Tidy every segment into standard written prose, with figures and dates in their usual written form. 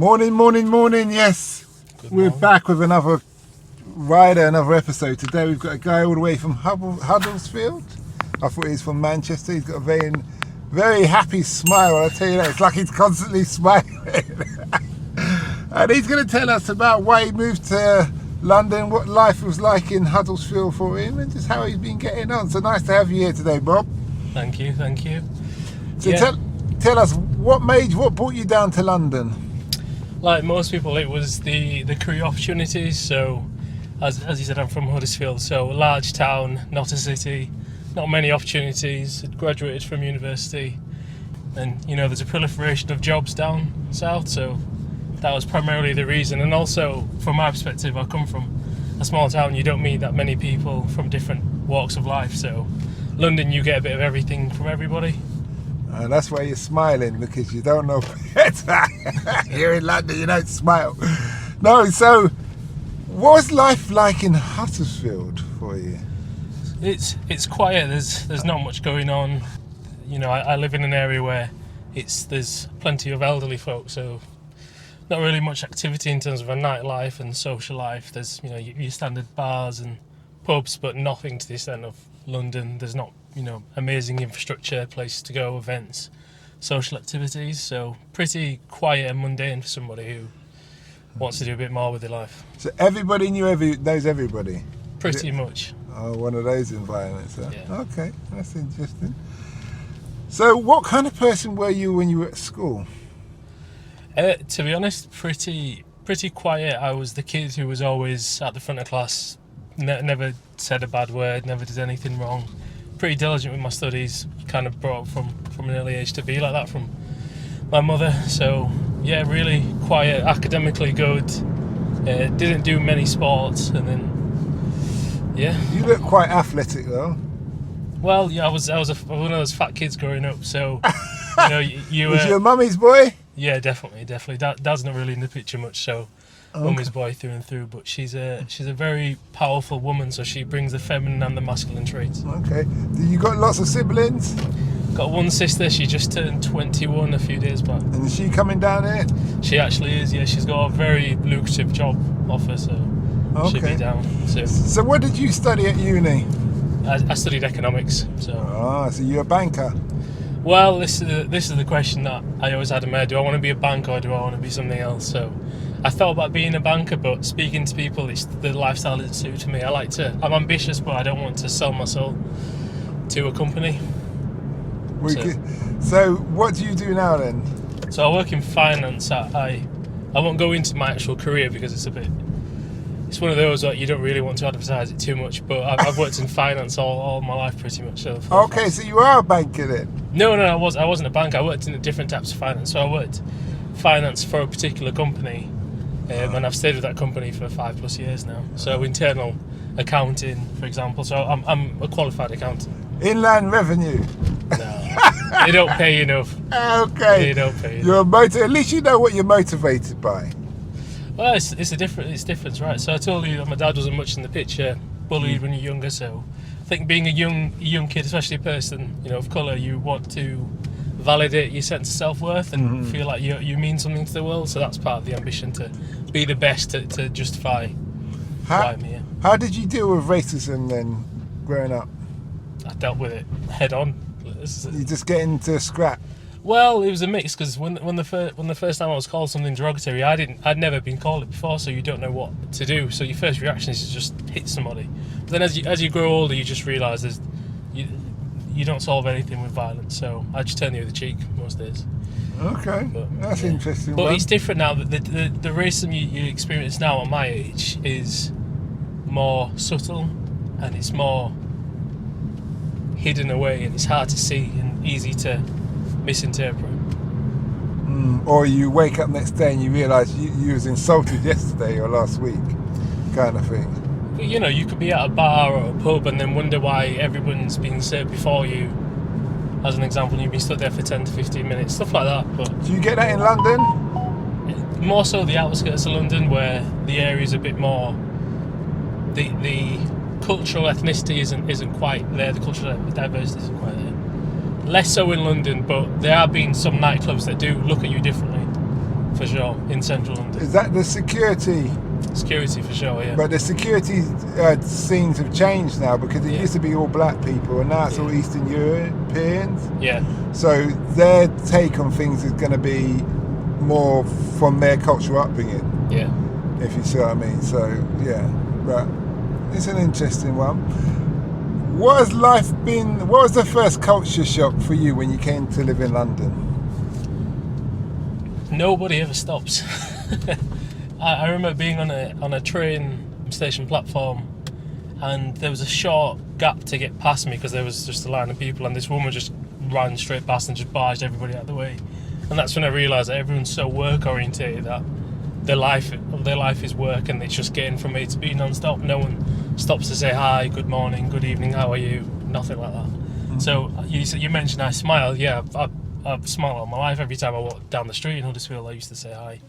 Morning. Yes, we're back with another rider, another episode. Today we've got a guy all the way from Huddersfield. I thought he was from Manchester. He's got a very happy smile. I tell you that, it's like he's constantly smiling. And he's going to tell us about why he moved to London, what life was like in Huddersfield for him, and just how he's been getting on. So nice to have you here today, Bob. Thank you. So tell us what brought you down to London? Like most people, it was the career opportunities. So, as you said, I'm from Huddersfield, so a large town, not a city, not many opportunities. I'd graduated from university, and there's a proliferation of jobs down south. So that was primarily the reason. And also, from my perspective, I come from a small town. You don't meet that many people from different walks of life. So London, you get a bit of everything from everybody. And that's why you're smiling, because you don't know better. Here in London, you don't smile. No, so what was life like in Huddersfield for you? It's quiet. There's not much going on. I live in an area where there's plenty of elderly folk, so not really much activity in terms of a nightlife and social life. There's your standard bars and pubs, but nothing to the extent of London. There's not amazing infrastructure, places to go, events, social activities. So pretty quiet and mundane for somebody who wants to do a bit more with their life. So everybody knows everybody? Pretty much. Oh, one of those environments. Huh? Yeah. Okay, that's interesting. So what kind of person were you when you were at school? To be honest, pretty quiet. I was the kid who was always at the front of class, never said a bad word, never did anything wrong. Pretty diligent with my studies, kind of brought up from an early age to be like that from my mother. So yeah, really quiet, academically good, didn't do many sports, and then yeah. You look quite athletic though. Well, yeah, I was one of those fat kids growing up, so you was your mummy's boy? Yeah, definitely. Dad's not really in the picture much, so mummy's boy through and through. But she's a very powerful woman, so she brings the feminine and the masculine traits. Okay. You got lots of siblings? Got one sister. She just turned 21 a few days back. And is she coming down here? She actually is. Yeah, she's got a very lucrative job offer, so she'll be down soon. So what did you study at uni? I studied economics. So you're a banker? Well, this is the question that I always had in my head. Do I want to be a banker or do I want to be something else? So I thought about being a banker, but speaking to people, the lifestyle doesn't suit me. I'm ambitious, but I don't want to sell my soul to a company. So what do you do now then? So I work in finance. I won't go into my actual career because it's one of those that you don't really want to advertise it too much, but I've worked in finance all my life pretty much. So so you are a banker then? No, I wasn't a banker. I worked in different types of finance. So I worked finance for a particular company, and I've stayed with that company for 5+ years now. So internal accounting, for example. So I'm a qualified accountant. Inland revenue? No, they don't pay enough. Okay. They don't pay enough. At least you know what you're motivated by. Well, it's different, right? So I told you that my dad wasn't much in the picture, bullied when you're younger. So I think being a young kid, especially a person of colour, you want to validate your sense of self-worth and feel like you mean something to the world. So that's part of the ambition, to be the best, to justify why I'm here. How did you deal with racism then, growing up? I dealt with it head on. You just get into a scrap? Well, it was a mix, because when the first time I was called something derogatory, I'd never been called it before, so you don't know what to do. So your first reaction is to just hit somebody. But then as you grow older, you just realise you don't solve anything with violence. So I just turn the other cheek most days. Okay, that's interesting. But it's different now. The racism you experience now at my age is more subtle, and it's more hidden away, and it's hard to see and easy to misinterpret. Or you wake up next day and you realise you was insulted yesterday or last week, kind of thing. But you could be at a bar or a pub and then wonder why everyone's been served before you. As an example, you've been stood there for 10 to 15 minutes, stuff like that. But do you get that in London? More so the outskirts of London, where the area's a bit more. The cultural ethnicity isn't quite there. The cultural diversity isn't quite there. Less so in London, but there have been some nightclubs that do look at you differently for sure, in central London. Is that the security? Security for sure, yeah. But the security scenes have changed now, because it used to be all black people and now it's all Eastern Europeans. Yeah. So their take on things is going to be more from their cultural upbringing. Yeah. If you see what I mean. So yeah, but it's an interesting one. What has life been? What was the first culture shock for you when you came to live in London? Nobody ever stops. I remember being on a train station platform, and there was a short gap to get past me because there was just a line of people, and this woman just ran straight past and just barged everybody out of the way. And that's when I realised that everyone's so work orientated that their life is work, and it's just getting from A to B non-stop. No one stops to say hi, good morning, good evening, how are you? Nothing like that. Mm-hmm. So you mentioned I smile. Yeah, I've smiled all my life. Every time I walk down the street in Huddersfield, I used to say hi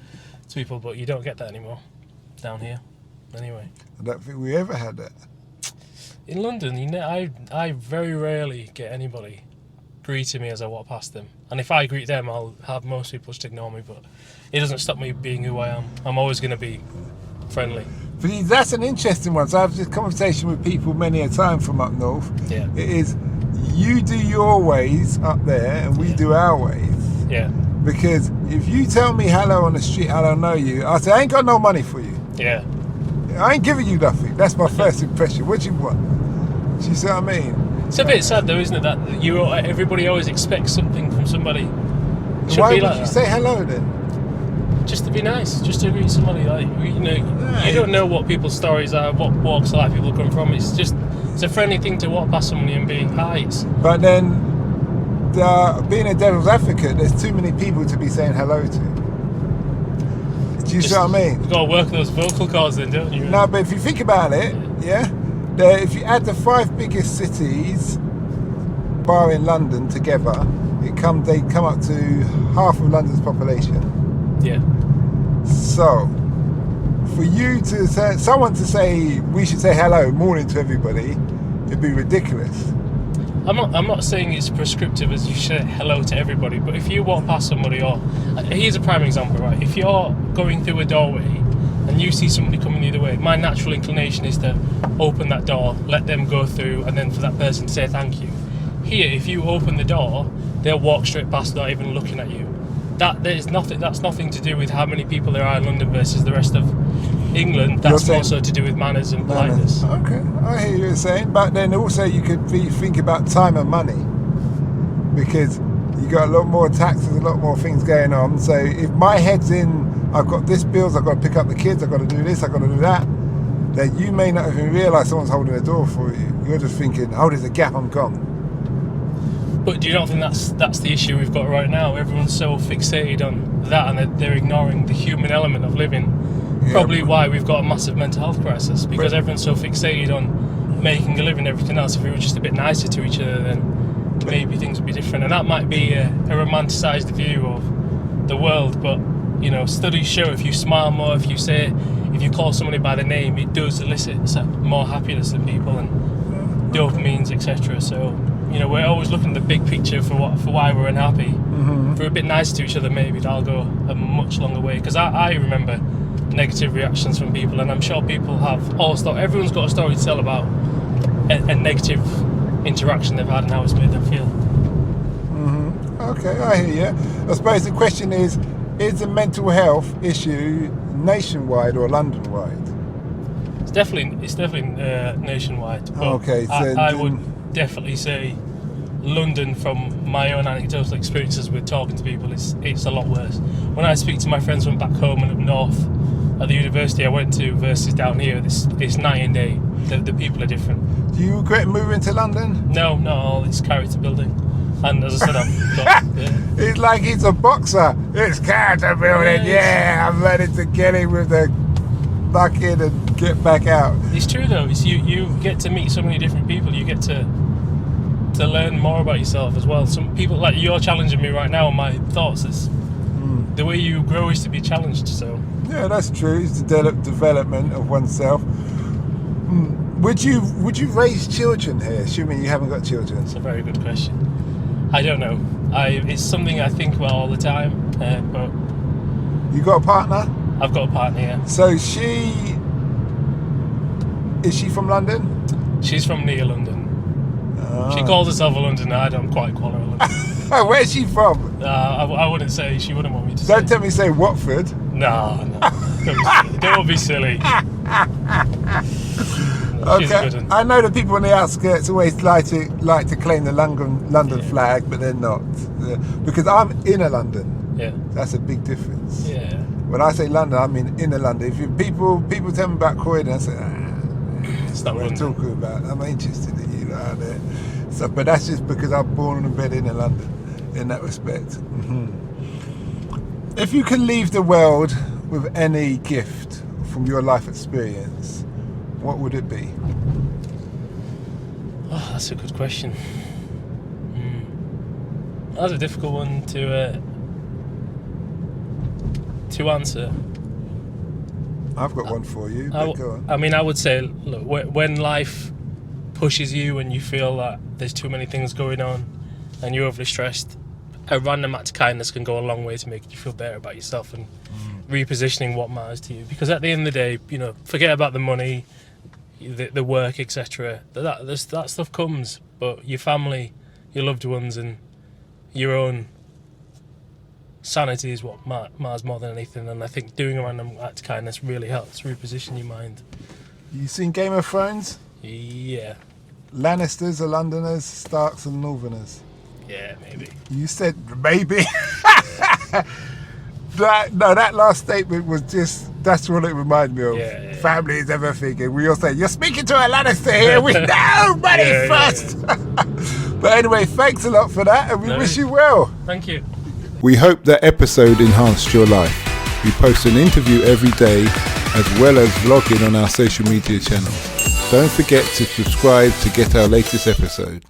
to people, but you don't get that anymore down here. Anyway, I don't think we ever had that in London. I very rarely get anybody greeting me as I walk past them, and if I greet them, I'll have most people just ignore me, but it doesn't stop me being who I am. I'm always going to be friendly. But that's an interesting one. So I've this conversation with people many a time from up north. Yeah. It is, you do your ways up there and we do our ways. Yeah. Because if you tell me hello on the street, I don't know you, I say I ain't got no money for you. Yeah. I ain't giving you nothing. That's my first impression. What do you want? Do you see what I mean? It's a bit sad though, isn't it, that everybody always expects something from somebody. Why would you say hello then? Just to be nice, just to greet somebody. Like, you don't know what people's stories are, what walks of life people come from. It's a friendly thing to walk past somebody and be hi. But then, being a devil's advocate, there's too many people to be saying hello to. Do you see what I mean? You've got to work those vocal cords then, don't you? No, but if you think about it, if you add the 5 biggest cities, barring London, together, they come up to half of London's population. Yeah. So, for you to say, someone to say we should say hello, morning to everybody, it'd be ridiculous. I'm not saying it's prescriptive as you say hello to everybody, but if you walk past somebody, or here's a prime example, right? If you're going through a doorway and you see somebody coming the other way, my natural inclination is to open that door, let them go through, and then for that person to say thank you. Here, if you open the door, they'll walk straight past without even looking at you. That's nothing to do with how many people there are in London versus the rest of England. That's also to do with manners and politeness. Okay, I hear you saying, but then also you could think about time and money, because you got a lot more taxes, a lot more things going on. So if my head's in, I've got this bills, I've got to pick up the kids, I've got to do this, I've got to do that, then you may not even realise someone's holding the door for you. You're just thinking, oh, there's a gap, I'm gone. But do you not think that's the issue we've got right now? Everyone's so fixated on that, and they're ignoring the human element of living. Yeah, probably why we've got a massive mental health crisis, because everyone's so fixated on making a living and everything else. If we were just a bit nicer to each other, then maybe things would be different. And that might be a romanticised view of the world, but studies show if you smile more, if you call somebody by the name, it does elicit more happiness in people and dopamines, etc. So we're always looking at the big picture for why we're unhappy. Mm-hmm. If we're a bit nicer to each other, maybe that'll go a much longer way. Because I remember negative reactions from people, and I'm sure people have everyone's got a story to tell about a negative interaction they've had and how it's made them feel. Mm-hmm. Okay, I hear you. I suppose the question is the mental health issue nationwide or London-wide? It's definitely nationwide. But okay, so I would definitely say London, from my own anecdotal experiences with talking to people, it's a lot worse. When I speak to my friends from back home and up north at the university I went to versus down here, it's night and day. The people are different. Do you regret moving to London? No, not at all. It's character building. And as I said, I've got... It's like he's a boxer. It's character building. Yeah, I'm ready to get in with the bucket and get back out. It's true though. It's you get to meet so many different people. You get to learn more about yourself as well. Some people, like you're challenging me right now on my thoughts. It's the way you grow is to be challenged. So yeah, that's true. It's the development of oneself. Would you raise children here, assuming you haven't got children? That's a very good question. I don't know. It's something I think about all the time, but You got a partner? I've got a partner, yeah. So is she from London? She's from near London. She calls herself a Londoner. I don't quite call her a Londoner. Where's she from? I wouldn't say. She wouldn't want me to say. Don't tell me say Watford. No. Don't be silly. No, she's a good one. I know the people on the outskirts always like to claim the London flag, but they're not. Because I'm inner London. Yeah. That's a big difference. Yeah. When I say London, I mean inner London. If people tell me about Croydon, I say, It's not what I'm London. talking about. I'm not interested in you out there. So, but that's just because I'm born and bred in London, in that respect. If you could leave the world with any gift from your life experience, what would it be? Oh, that's a good question. That's a difficult one to answer. I've got one for you. But go on. I mean, I would say, look, when life pushes you and you feel that there's too many things going on and you're overly stressed, a random act of kindness can go a long way to making you feel better about yourself and repositioning what matters to you. Because at the end of the day, forget about the money, the work, etc. That stuff comes, but your family, your loved ones, and your own sanity is what matters more than anything. And I think doing a random act of kindness really helps reposition your mind. You seen Game of Thrones? Yeah. Lannisters are Londoners, Starks are Northerners. Yeah, maybe. You said maybe. That last statement was that's what it reminded me of. Yeah. Family is everything. And we all say, you're speaking to a Lannister here. We know money first. But anyway, thanks a lot for that, and we wish you well. Thank you. We hope that episode enhanced your life. We post an interview every day, as well as vlogging on our social media channels. Don't forget to subscribe to get our latest episode.